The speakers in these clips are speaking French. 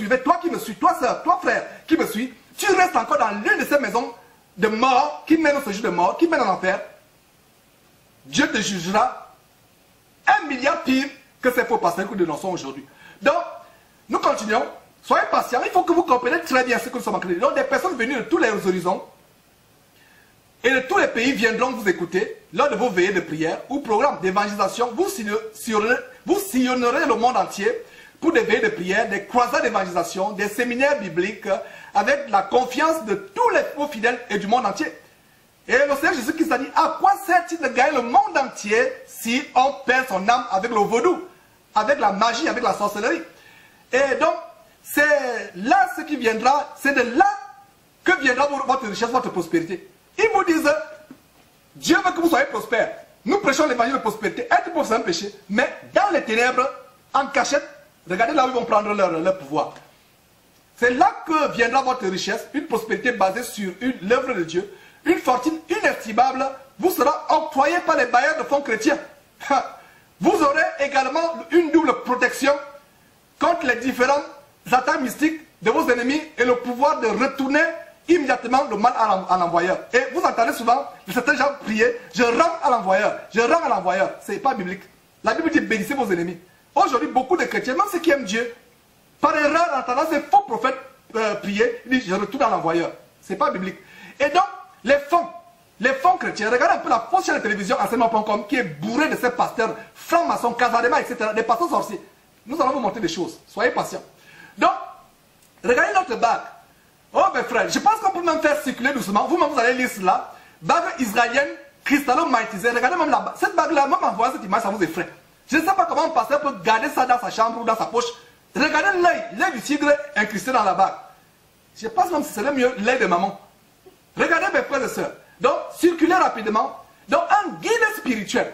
suivez, toi qui me suis, toi soeur, toi frère qui me suis, tu restes encore dans l'une de ces maisons de mort qui mènent au séjour de mort, qui mènent en enfer, Dieu te jugera 1 milliard pire que ces faux pasteurs que nous dénonçons aujourd'hui. Donc, nous continuons. Soyez patients. Il faut que vous compreniez très bien ce que nous sommes en train de dire. Donc, des personnes venues de tous les horizons et de tous les pays viendront vous écouter lors de vos veillées de prière ou programmes d'évangélisation. Vous sillonnerez le monde entier pour des veillées de prière, des croisades d'évangélisation, des séminaires bibliques avec la confiance de tous les faux fidèles et du monde entier. Et le Seigneur Jésus-Christ a dit, à quoi sert-il de gagner le monde entier si on perd son âme avec le vaudou, avec la magie, avec la sorcellerie? Et donc, c'est là ce qui viendra, c'est de là que viendra votre richesse, votre prospérité. Ils vous disent, Dieu veut que vous soyez prospères. Nous prêchons l'évangile de prospérité. Être pauvre, c'est un péché. Mais dans les ténèbres, en cachette, regardez là où ils vont prendre leur pouvoir. C'est là que viendra votre richesse, une prospérité basée sur l'œuvre de Dieu, une fortune inestimable vous sera octroyée par les bailleurs de fonds chrétiens. Vous aurez également une double protection contre les différentes attaques mystiques de vos ennemis et le pouvoir de retourner immédiatement le mal à l'envoyeur. Et vous entendez souvent certains gens prier, je rends à l'envoyeur, je rends à l'envoyeur. Ce n'est pas biblique. La Bible dit bénissez vos ennemis. Aujourd'hui, beaucoup de chrétiens, même ceux qui aiment Dieu, par erreur, en entendant ces faux prophètes prier, ils disent je retourne à l'envoyeur. Ce n'est pas biblique. Et donc, les fonds chrétiens, regardez un peu la fausse chaîne de télévision enseignement.com qui est bourrée de ces pasteurs francs-maçons, casadema, etc., des pasteurs sorciers. Nous allons vous montrer des choses. Soyez patients. Donc, regardez notre bague. Oh mes frères, je pense qu'on peut même faire circuler doucement. Vous-même, vous allez lire cela. Bague israélienne, cristallo-magnétisée. Regardez même la bague. Cette bague-là, même en voyant cette image, ça vous effraie. Je ne sais pas comment un pasteur peut garder ça dans sa chambre ou dans sa poche. Regardez l'œil du tigre incrusté dans la bague. Je pense même que ce serait mieux l'œil de maman. Regardez mes frères et sœurs. Donc, circulez rapidement. Donc, un guide spirituel.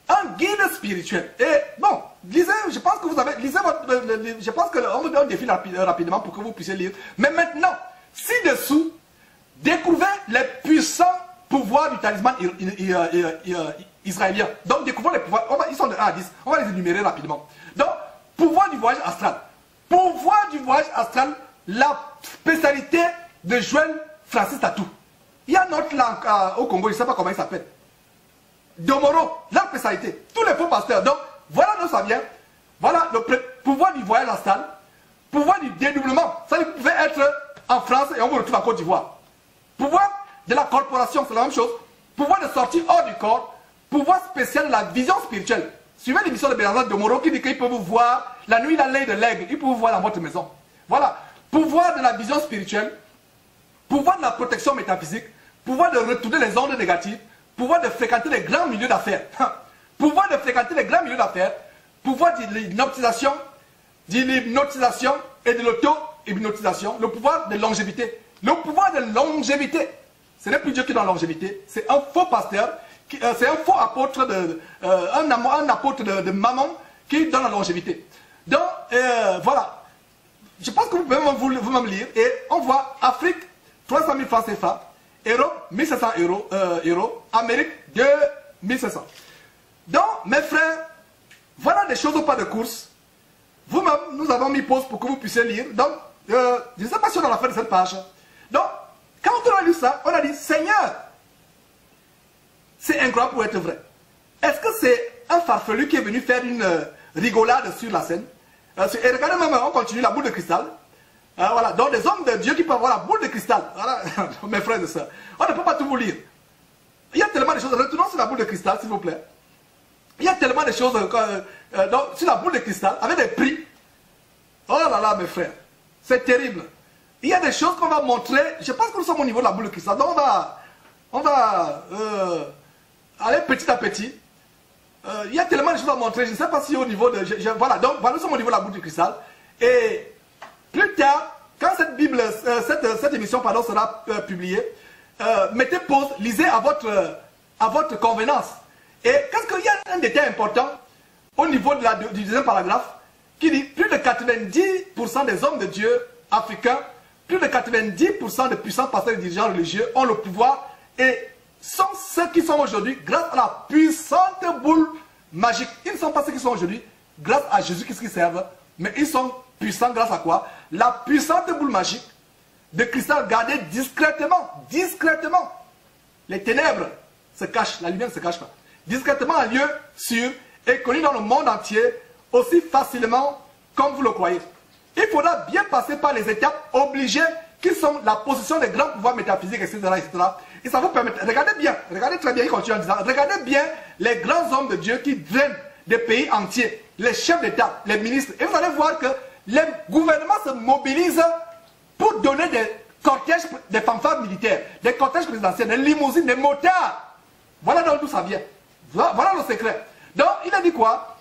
Un guide spirituel. Et bon, lisez, je pense que vous avez, lisez votre, je pense qu'on vous donne un défi rapidement pour que vous puissiez lire. Mais maintenant, ci-dessous, découvrez les puissants pouvoirs du talisman israélien. Donc, découvrez les pouvoirs, ils sont de 1 à 10, on va les énumérer rapidement. Donc, pouvoir du voyage astral. Pouvoir du voyage astral, la spécialité de Joël Francis Tatou. Il y a notre langue au Congo, je ne sais pas comment il s'appelle. Domoro, la spécialité. Tous les faux pasteurs. Donc, voilà d'où ça vient. Voilà le pouvoir du voyage astral. Pouvoir du dédoublement. Ça, vous pouvez être en France et on vous retrouve en Côte d'Ivoire. Pouvoir de la corporation, c'est la même chose. Pouvoir de sortir hors du corps. Pouvoir spécial de la vision spirituelle. Suivez l'émission de Bernard Domoro qui dit qu'il peut vous voir la nuit, la l'œil de l'aigle. Il peut vous voir dans votre maison. Voilà. Pouvoir de la vision spirituelle. Pouvoir de la protection métaphysique. Pouvoir de retourner les ondes négatives. Pouvoir de fréquenter les grands milieux d'affaires. Pouvoir de fréquenter les grands milieux d'affaires. Pouvoir de l'hypnotisation et de l'auto-hypnotisation. Le pouvoir de longévité. Le pouvoir de longévité. Ce n'est plus Dieu qui donne la longévité. C'est un faux pasteur. C'est un faux apôtre, un apôtre de maman qui donne la longévité. Donc, voilà. Je pense que vous pouvez vous-même lire. Et on voit Afrique, 300 000 francs CFA. Europe, 1500 euros. Amérique, 2500. Donc, mes frères, voilà des choses au pas de course. Vous-même, nous avons mis pause pour que vous puissiez lire. Donc, je ne sais pas si on a la fin de cette page. Donc, quand on a lu ça, on a dit, Seigneur, c'est incroyable pour être vrai. Est-ce que c'est un farfelu qui est venu faire une rigolade sur la scène? Et regardez même, on continue la boule de cristal. Voilà, donc des hommes de Dieu qui peuvent avoir la boule de cristal. Voilà, mes frères et sœurs. On ne peut pas tout vous lire. Il y a tellement de choses. Retournons sur la boule de cristal, s'il vous plaît. Il y a tellement de choses donc, sur la boule de cristal, avec des prix. Oh là là, mes frères. C'est terrible. Il y a des choses qu'on va montrer. Je pense que nous sommes au niveau de la boule de cristal. Donc on va aller petit à petit. Il y a tellement de choses à montrer. Je ne sais pas si au niveau de... voilà, donc voilà, nous sommes au niveau de la boule de cristal. Et... plus tard, quand cette Bible, cette émission pardon, sera publiée, mettez pause, lisez à votre convenance. Et qu'est-ce qu'il y a un détail important au niveau du deuxième paragraphe qui dit plus de 90% des hommes de Dieu africains, plus de 90% des puissants pasteurs et dirigeants religieux ont le pouvoir et sont ceux qui sont aujourd'hui grâce à la puissante boule magique. Ils ne sont pas ceux qui sont aujourd'hui grâce à Jésus qui servent, mais ils sont puissant grâce à quoi? La puissante boule magique de cristal gardée discrètement, discrètement. Les ténèbres se cachent, la lumière ne se cache pas. Discrètement en lieu sûr et connu dans le monde entier aussi facilement comme vous le croyez. Il faudra bien passer par les étapes obligées qui sont la possession des grands pouvoirs métaphysiques, etc. etc. Et ça vous permet, regardez bien, regardez très bien, il continue en disant, regardez bien les grands hommes de Dieu qui drainent des pays entiers, les chefs d'État, les ministres. Et vous allez voir que les gouvernements se mobilisent pour donner des cortèges, des fanfares militaires, des cortèges présidentiels, des limousines, des motards. Voilà d'où ça vient. Voilà le secret. Donc, il a dit quoi?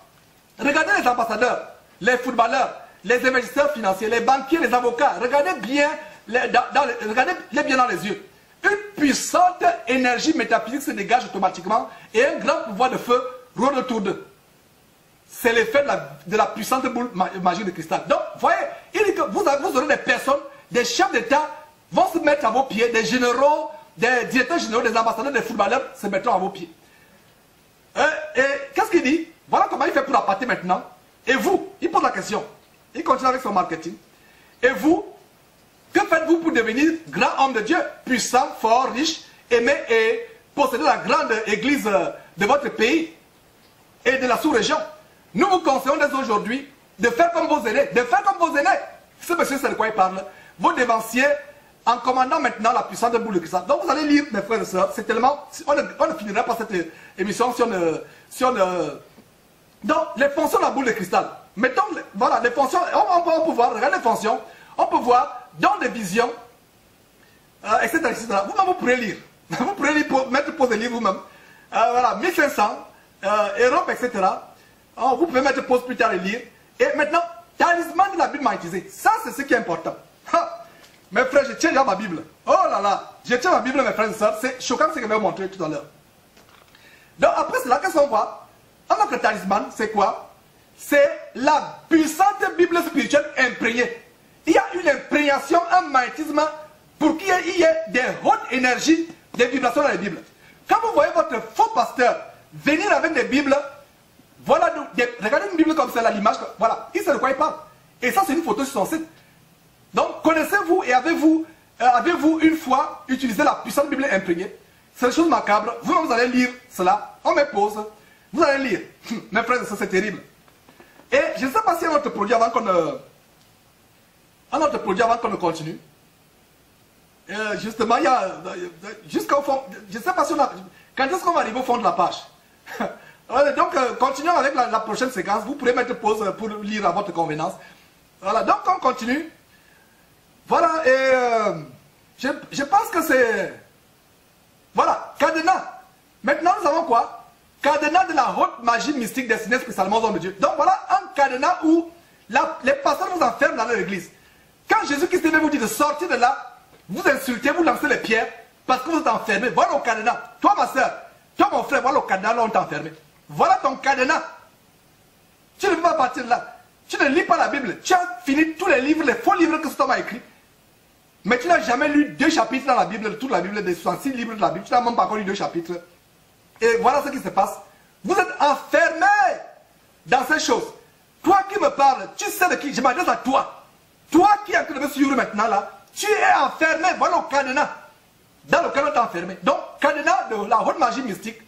Regardez les ambassadeurs, les footballeurs, les investisseurs financiers, les banquiers, les avocats. Regardez bien, regardez-les bien dans les yeux. Une puissante énergie métaphysique se dégage automatiquement et un grand pouvoir de feu rôde autour d'eux. C'est l'effet de la puissante boule magique de cristal. Donc, vous voyez, il dit que vous aurez des personnes, des chefs d'État vont se mettre à vos pieds, des généraux, des directeurs généraux, des ambassadeurs, des footballeurs se mettront à vos pieds. Et qu'est-ce qu'il dit? Voilà comment il fait pour appâter maintenant. Et vous, il pose la question. Il continue avec son marketing. Et vous, que faites-vous pour devenir grand homme de Dieu, puissant, fort, riche, aimé et posséder la grande église de votre pays et de la sous-région? Nous vous conseillons dès aujourd'hui de faire comme vos aînés, de faire comme vos aînés. Ce monsieur, c'est de quoi il parle. Vos dévanciers, en commandant maintenant la puissance de boule de cristal. Donc vous allez lire, mes frères et sœurs, c'est tellement... On ne finira pas cette émission si on donc, les fonctions de la boule de cristal. Mettons, voilà, les fonctions, on peut voir, regardez les fonctions, on peut voir dans des visions, etc., etc. Vous-même, vous pourrez lire. Vous pourrez lire, mettre pause et lire vous-même. Voilà, 1500, Europe, etc. Vous pouvez mettre pause plus tard et lire. Et maintenant, talisman de la Bible magnétisée. Ça, c'est ce qui est important. Ha! Mes frères, je tiens déjà ma Bible. Oh là là, je tiens ma Bible, mes frères et sœurs. C'est choquant ce que je vais vous montrer tout à l'heure. Donc, après cela, qu'est-ce qu'on voit? Alors que talisman, c'est quoi? C'est la puissante Bible spirituelle imprégnée. Il y a une imprégnation, un magnétisme pour qu'il y ait des hautes énergies, des vibrations dans les Bibles. Quand vous voyez votre faux pasteur venir avec des Bibles, voilà, regardez une Bible comme celle-là, l'image, voilà, il sait de quoi il parle. Et ça, c'est une photo sur son site. Donc, connaissez-vous et avez-vous une fois utilisé la puissante Bible imprégnée? C'est une chose macabre. Vous allez lire cela. On met pause. Vous allez lire. Mes frères, ça c'est terrible. Et je ne sais pas s'il y a un autre produit avant qu'on ne continue. Justement, il y a... Jusqu'au fond... Je ne sais pas si on a... Quand est-ce qu'on va arriver au fond de la page? Donc, continuons avec la prochaine séquence. Vous pourrez mettre pause pour lire à votre convenance. Voilà, donc on continue. Voilà, et je pense que c'est... Voilà, cadenas. Maintenant, nous avons quoi? Cadenas de la haute magie mystique destinée spécialement aux hommes de Dieu. Donc voilà un cadenas où les pasteurs vous enferment dans leur église. Quand Jésus-Christ vous dit de sortir de là, vous insultez, vous lancez les pierres parce que vous êtes enfermés. Voilà le cadenas. Toi ma soeur, toi mon frère, voilà le cadenas là où on t'a enfermé. Voilà ton cadenas. Tu ne peux pas partir de là. Tu ne lis pas la Bible. Tu as fini tous les livres, les faux livres que cet homme a écrits. Mais tu n'as jamais lu 2 chapitres dans la Bible, toute la Bible, des 66 livres de la Bible. Tu n'as même pas encore lu 2 chapitres. Et voilà ce qui se passe. Vous êtes enfermés dans ces choses. Toi qui me parles, tu sais de qui? Je m'adresse à toi. Toi qui es en train de me suivre maintenant là, tu es enfermé. Voilà le cadenas dans lequel on est enfermé. Donc, cadenas de la haute magie mystique,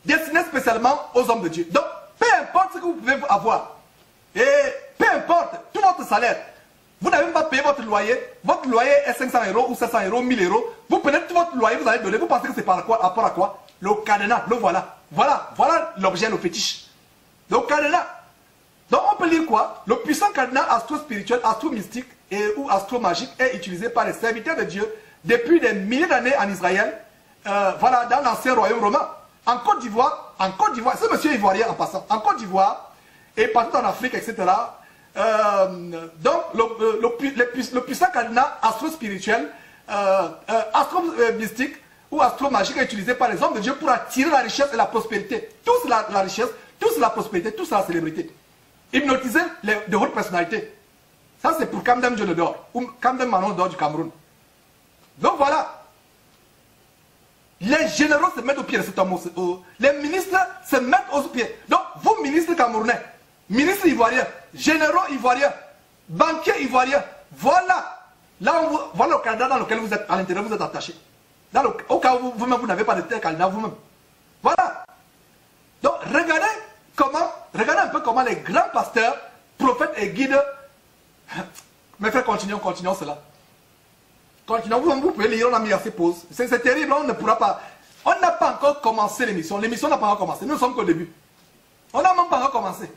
destiné spécialement aux hommes de Dieu. Donc, peu importe ce que vous pouvez avoir, et peu importe tout votre salaire, vous n'avez même pas payé votre loyer est 500 € ou 700 €, 1000 €, vous prenez tout votre loyer, vous allez donner, vous pensez que c'est par rapport à quoi? Le cadenas, le voilà. Voilà l'objet, le fétiche. Le cadenas. Donc on peut lire quoi? Le puissant cadenas astro-spirituel, astro-mystique ou astro-magique est utilisé par les serviteurs de Dieu depuis des milliers d'années en Israël, voilà, dans l'ancien royaume romain. En Côte d'Ivoire, ce monsieur ivoirien en passant, en Côte d'Ivoire et partout en Afrique, etc. Donc le puissant cadenas astro-spirituel, astro-mystique ou astro-magique est utilisé par les hommes de Dieu pour attirer la richesse et la prospérité. Tous la richesse, tous la prospérité, tous la célébrité. Hypnotiser de hautes personnalités. Ça c'est pour Kamdem Dieu d'or ou Kamdem Manon d'or du Cameroun. Donc voilà. Les généraux se mettent au pied de cet homme. Les ministres se mettent aux pieds. Donc vous, ministres camerounais, ministres ivoiriens, généraux ivoiriens, banquier ivoirien. Voilà. Là, voilà le Canada dans lequel vous êtes, à l'intérieur, vous êtes attaché. Au cas où vous-même, vous n'avez pas de terre Canada vous-même. Voilà. Donc, regardez un peu comment les grands pasteurs, prophètes et guides. Mes frères, continuons cela. Continuons, vous pouvez lire, on a mis assez pause. C'est terrible, on ne pourra pas. On n'a pas encore commencé l'émission. L'émission n'a pas encore commencé. Nous ne sommes qu'au début. On n'a même pas encore commencé.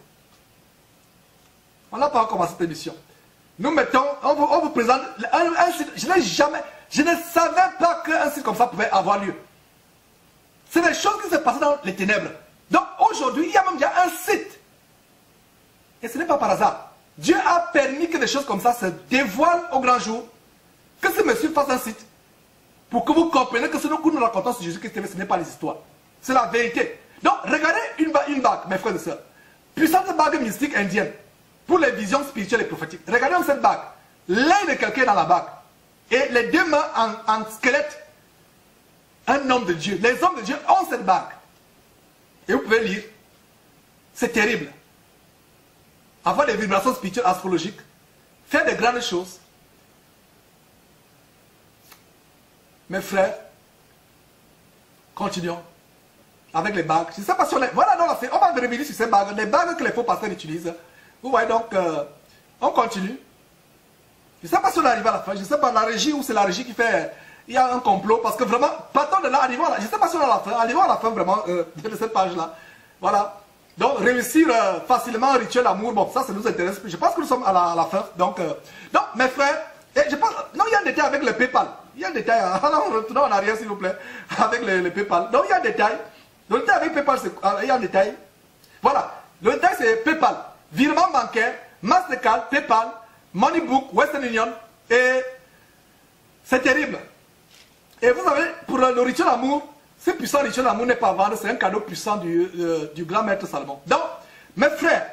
On n'a pas encore commencé cette émission. Nous mettons, on vous présente un site. Je ne savais pas qu'un site comme ça pouvait avoir lieu. C'est des choses qui se passent dans les ténèbres. Donc aujourd'hui, il y a même déjà un site. Et ce n'est pas par hasard. Dieu a permis que des choses comme ça se dévoilent au grand jour. Que ce monsieur fasse un site. Pour que vous compreniez que ce que nous racontons sur Jésus-Christ, ce n'est pas les histoires. C'est la vérité. Donc regardez une bague, mes frères et sœurs. Puissante bague mystique indienne. Pour les visions spirituelles et prophétiques. Regardez cette bague. L'œil de quelqu'un dans la bague. Et les deux mains en squelette. Un homme de Dieu. Les hommes de Dieu ont cette bague. Et vous pouvez lire. C'est terrible. Avoir des vibrations spirituelles astrologiques. Faire des grandes choses. Mes frères, continuons. Avec les bagues. Je ne sais pas si on est... Voilà, donc, on va revenir sur ces bagues. Les bagues que les faux pasteurs utilisent. Vous voyez donc, on continue. Je ne sais pas si on arrive à la fin. Je ne sais pas la régie ou c'est la régie qui fait... Il y a un complot parce que vraiment, partons de là, arrivons à la... Je ne sais pas si on est à la fin. Arrivons à la fin vraiment de cette page-là. Voilà. Donc, réussir facilement un rituel d'amour, bon, ça nous intéresse. Je pense que nous sommes à la fin. Donc, mes frères, je pense... Non, il y a un détail avec le PayPal. Il y a un détail. Alors, retournons en arrière, s'il vous plaît, avec le PayPal. Donc, il y a un détail. Le détail avec PayPal, il y a un détail. Voilà. Le détail, c'est PayPal. Virement bancaire, Mastercard, PayPal, Moneybook, Western Union. Et c'est terrible. Et vous savez, pour le rituel d'amour, ce puissant rituel d'amour n'est pas à vendre. C'est un cadeau puissant du grand maître Salomon. Donc, mes frères,